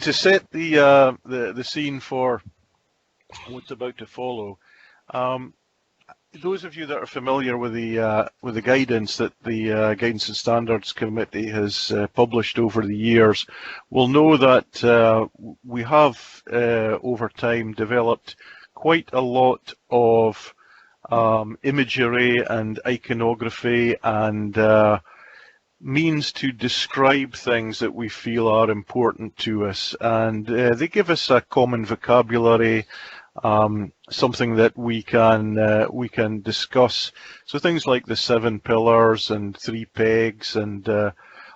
To set the scene for what's about to follow, those of you that are familiar with the guidance that the Guidance and Standards Committee has published over the years will know that we have over time developed quite a lot of imagery and iconography and means to describe things that we feel are important to us, and they give us a common vocabulary, something that we can discuss. So things like the 7 pillars and 3 pegs and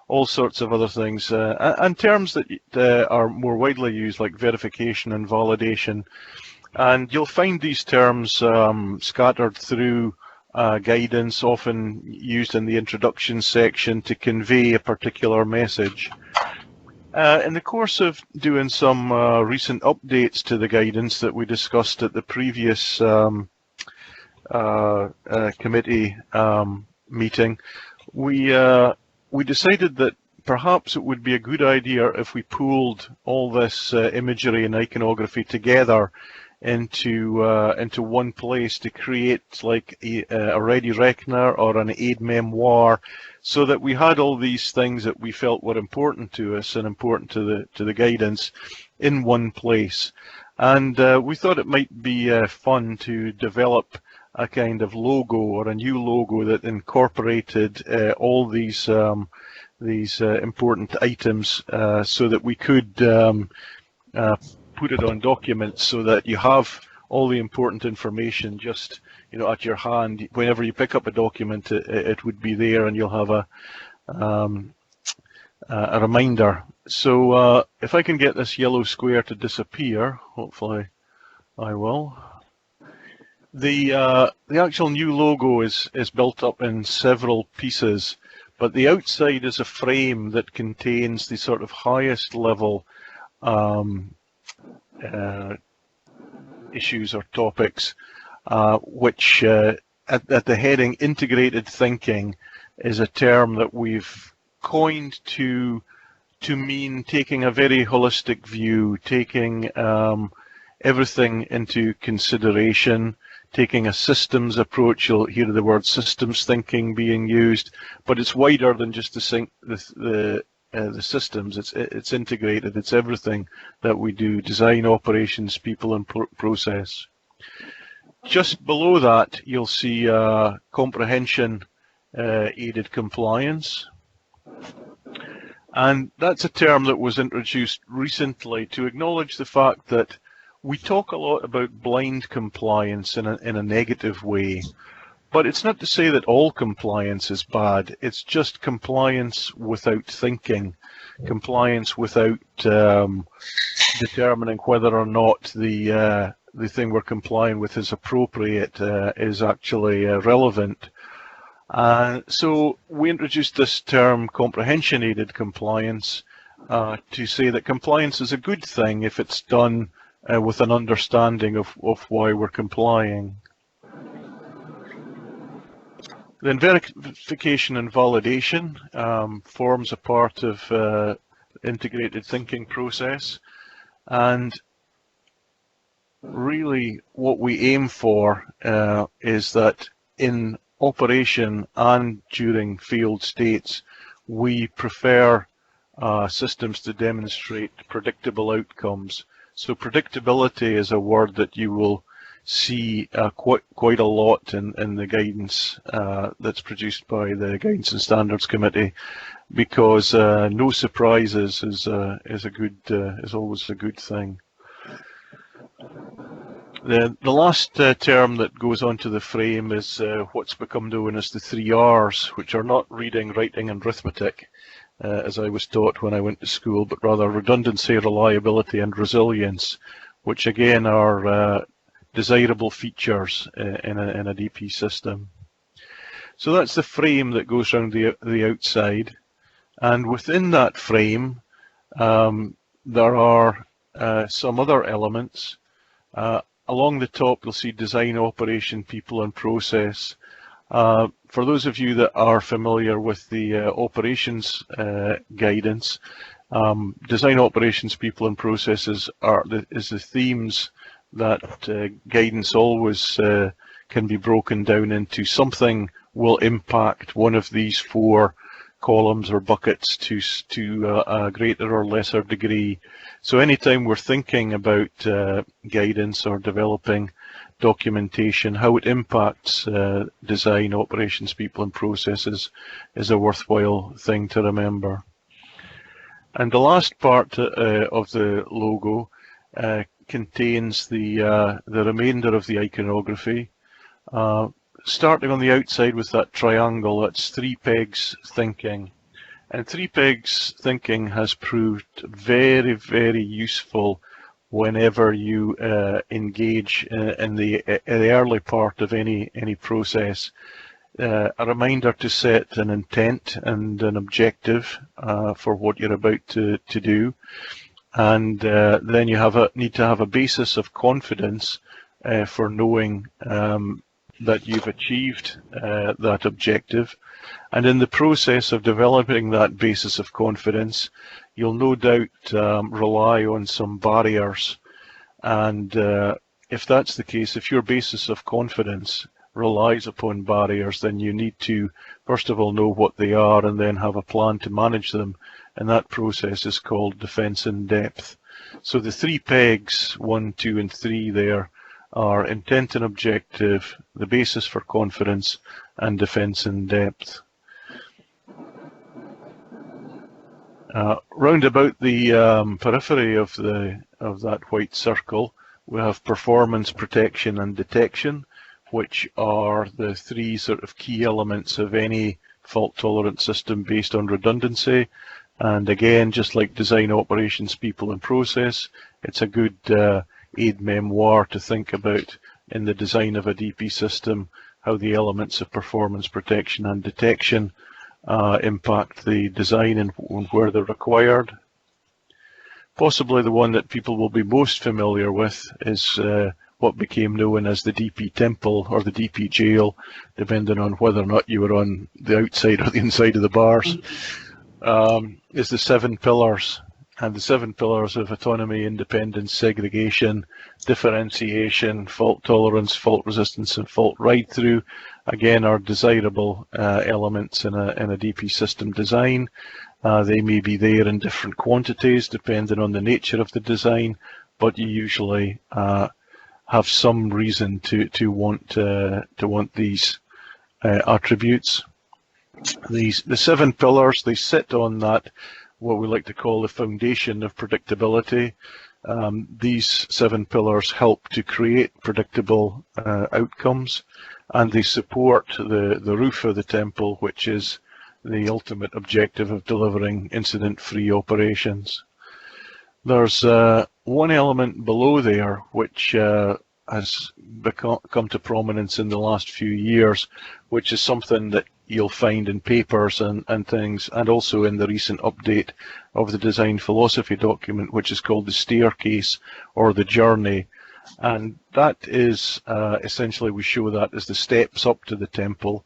all sorts of other things, and terms that are more widely used like verification and validation. And you'll find these terms scattered through guidance, often used in the introduction section to convey a particular message. In the course of doing some recent updates to the guidance that we discussed at the previous committee meeting, we decided that perhaps it would be a good idea if we pooled all this imagery and iconography together into one place to create like a ready reckoner or an aid memoir, so that we had all these things that we felt were important to us and important to the guidance in one place. And we thought it might be fun to develop a kind of logo or a new logo that incorporated all these important items, so that we could put it on documents, so that you have all the important information just at your hand. Whenever you pick up a document, it would be there, and you'll have a reminder. So if I can get this yellow square to disappear, hopefully I will. The actual new logo is built up in several pieces, but the outside is a frame that contains the sort of highest level issues or topics, which at the heading integrated thinking is a term that we've coined to mean taking a very holistic view, taking everything into consideration, taking a systems approach. You'll hear the word systems thinking being used, but it's wider than just the systems. It's integrated. It's everything that we do: design, operations, people, and process. Just below that, you'll see comprehension aided compliance, and that's a term that was introduced recently to acknowledge the fact that we talk a lot about blind compliance in a negative way. But it's not to say that all compliance is bad. It's just compliance without thinking, compliance without determining whether or not the thing we're complying with is appropriate, is actually relevant. So we introduced this term, comprehension-aided compliance, to say that compliance is a good thing if it's done with an understanding of why we're complying. Then verification and validation forms a part of integrated thinking process, and really what we aim for is that in operation and during failed states, we prefer systems to demonstrate predictable outcomes. So predictability is a word that you will see quite a lot in the guidance that's produced by the Guidance and Standards Committee, because no surprises is always a good thing. The last term that goes onto the frame is what's become known as the 3 R's, which are not reading, writing, and arithmetic, as I was taught when I went to school, but rather redundancy, reliability, and resilience, which again are desirable features in a DP system. So that's the frame that goes around the outside, and within that frame there are some other elements. Along the top you'll see design, operation, people, and process. For those of you that are familiar with the operations guidance, Design operations, people and processes is the themes that guidance always can be broken down into. Something will impact one of these four columns or buckets to a greater or lesser degree. So anytime we're thinking about guidance or developing documentation, how it impacts design, operations, people and processes is a worthwhile thing to remember. And the last part of the logo contains the remainder of the iconography. Starting on the outside with that triangle, that's three pegs thinking. And three pegs thinking has proved very, very useful whenever you engage in the early part of any process. A reminder to set an intent and an objective for what you're about to do, and then you need to have a basis of confidence for knowing that you've achieved that objective. And in the process of developing that basis of confidence, you'll no doubt rely on some barriers. And if that's the case, if your basis of confidence relies upon barriers, then you need to first of all know what they are and then have a plan to manage them, and that process is called defense in depth. So the three pegs, 1, 2 and 3 there, are intent and objective, the basis for confidence, and defense in depth. Round about the periphery of that white circle, we have performance, protection and detection, which are the three sort of key elements of any fault-tolerant system based on redundancy. And again, just like design, operations, people and process, it's a good aide-memoir to think about in the design of a DP system, how the elements of performance, protection and detection impact the design and where they're required. Possibly the one that people will be most familiar with is what became known as the DP temple or the DP jail, depending on whether or not you were on the outside or the inside of the bars, is the 7 pillars. And the 7 pillars of autonomy, independence, segregation, differentiation, fault tolerance, fault resistance and fault ride-through, again, are desirable elements in a DP system design. They may be there in different quantities depending on the nature of the design, but you usually have some reason to want these attributes. The 7 pillars, they sit on that, what we like to call the foundation of predictability. These 7 pillars help to create predictable outcomes, and they support the roof of the temple, which is the ultimate objective of delivering incident-free operations. There's one element below there which has come to prominence in the last few years, which is something that you'll find in papers and things, and also in the recent update of the design philosophy document, which is called the staircase or the journey. And that is essentially, we show that as the steps up to the temple,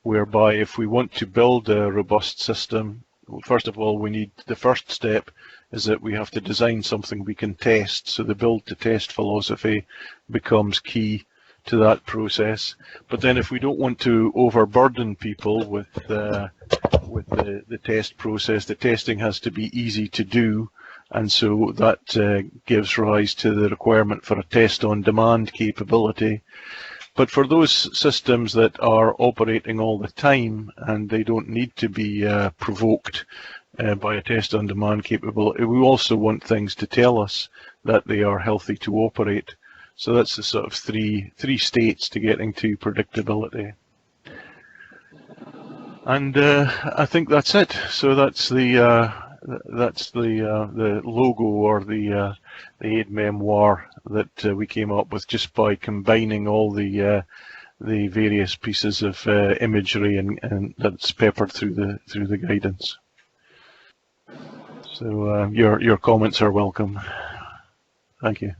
whereby if we want to build a robust system, first of all, the first step is that we have to design something we can test. So the build to test philosophy becomes key to that process. But then if we don't want to overburden people with the test process, the testing has to be easy to do, and so that gives rise to the requirement for a test on demand capability. But for those systems that are operating all the time and they don't need to be provoked by a test on demand capability, we also want things to tell us that they are healthy to operate. So that's the sort of three states to getting to predictability. And I think that's it. So that's the logo or the aide-memoir that we came up with just by combining all the various pieces of imagery and that's peppered through the guidance. So your comments are welcome. Thank you.